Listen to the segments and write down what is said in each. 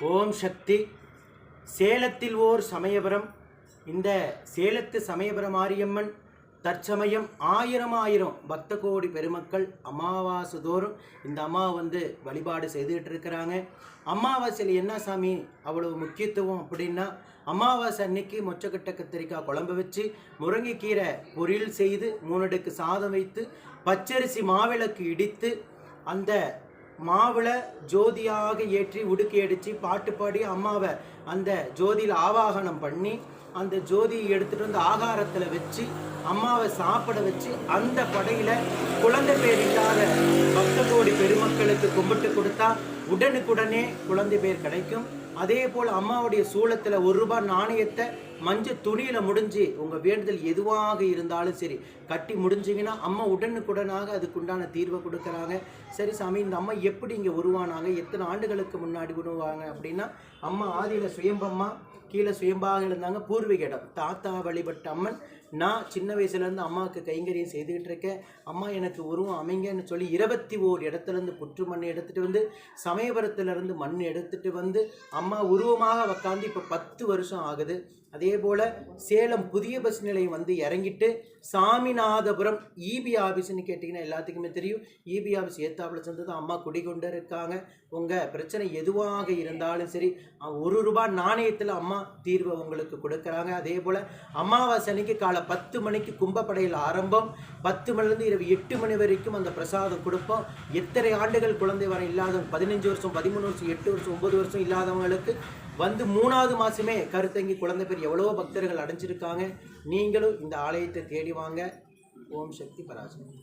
ஓம் சக்தி. சேலத்தில் ஓர் சமயபுரம். இந்த சேலத்து சமயபுரம் மாரியம்மன் தற்சமயம் ஆயிரம் பக்த கோடி பெருமக்கள் அமாவாசை தோறும் இந்த அம்மா வழிபாடு செய்துகிட்டு இருக்கிறாங்க. அமாவாசையில் என்ன சாமி அவ்வளவு முக்கியத்துவம் அப்படின்னா, அமாவாசை அன்னைக்கு மொச்சக்கட்டை கத்திரிக்காய் குழம்பு வச்சு முருங்கைக்கீரை பொரியல் செய்து 3 அடுக்கு சாதம் வைத்து பச்சரிசி மாவிளக்கு இடித்து அந்த மாவில் ஜோதியாக ஏற்றி உடுக்கி அடித்து பாட்டு பாடி அம்மாவை அந்த ஜோதியில் ஆவாகனம் பண்ணி அந்த ஜோதியை எடுத்துகிட்டு வந்து ஆகாரத்தில் வச்சு அம்மாவை சாப்பிட வச்சு அந்த படையில் குழந்தை பேர் இல்லாத பக்த கோடி பெருமக்களுக்கு கும்பிட்டு கொடுத்தா உடனுக்குடனே குழந்தை பேர் கிடைக்கும். அதே போல் அம்மாவுடைய சூளத்தில் 1 ரூபாய் நாணயத்தை மஞ்சள் துணியில் முடிஞ்சு உங்கள் வேண்டுதல் எதுவாக இருந்தாலும் சரி கட்டி முடிஞ்சிங்கன்னா அம்மா உடனுக்குடனாக அதுக்குண்டான தீர்வை கொடுக்குறாங்க. சரி சாமி, இந்த அம்மா எப்படி இங்கே உருவானாங்க, எத்தனை ஆண்டுகளுக்கு முன்னாடி உருவாங்க அப்படின்னா, அம்மா ஆதியில் சுயம்பம்மா, கீழே சுயம்பாக இருந்தாங்க. பூர்வீக இடம் தாத்தா வழிபட்ட அம்மன். நான் சின்ன வயசுலேருந்து அம்மாவுக்கு கைங்கரியம் செய்துக்கிட்டு இருக்கேன். அம்மா எனக்கு உருவம் அமைங்கன்னு சொல்லி 21 இடத்துலேருந்து புற்று மண் எடுத்துகிட்டு வந்து சமயபுரத்துலேருந்து மண் எடுத்துகிட்டு வந்து அம்மா உருவமாக உக்காந்து இப்போ 10 வருஷம் ஆகுது. அதே போல் சேலம் புதிய பஸ் நிலையம் இறங்கிட்டு சாமிநாதபுரம் இபி ஆஃபீஸ்ன்னு கேட்டிங்கன்னா எல்லாத்துக்குமே தெரியும். இபி ஆஃபீஸ் ஏத்தாப்பில் சேர்ந்தது அம்மா குடிகொண்டு இருக்காங்க. உங்கள் பிரச்சனை எதுவாக இருந்தாலும் சரி 1 ரூபாய் நாணயத்தில் அம்மா தீர்வை உங்களுக்கு கொடுக்குறாங்க. அதே போல் அமாவாசை அன்னைக்கு காலை 10 மணிக்கு கும்பப்படையில் ஆரம்பம். 10 மணிலேருந்து இரவு 8 மணி வரைக்கும் அந்த பிரசாதம் கொடுப்போம். எத்தனை ஆண்டுகள் குழந்தை வர இல்லாதவங்க 15 வருஷம் 13 வருஷம் 8 வருஷம் 9 வருஷம் இல்லாதவங்களுக்கு 3வது மாதமே கருத்தங்கி குழந்தை பேர் எவ்வளோ பக்தர்கள் அடைஞ்சிருக்காங்க. நீங்களும் இந்த ஆலயத்தை தேடி வாங்க. ஓம் சக்தி பராசக்தி.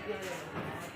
Terima kasih.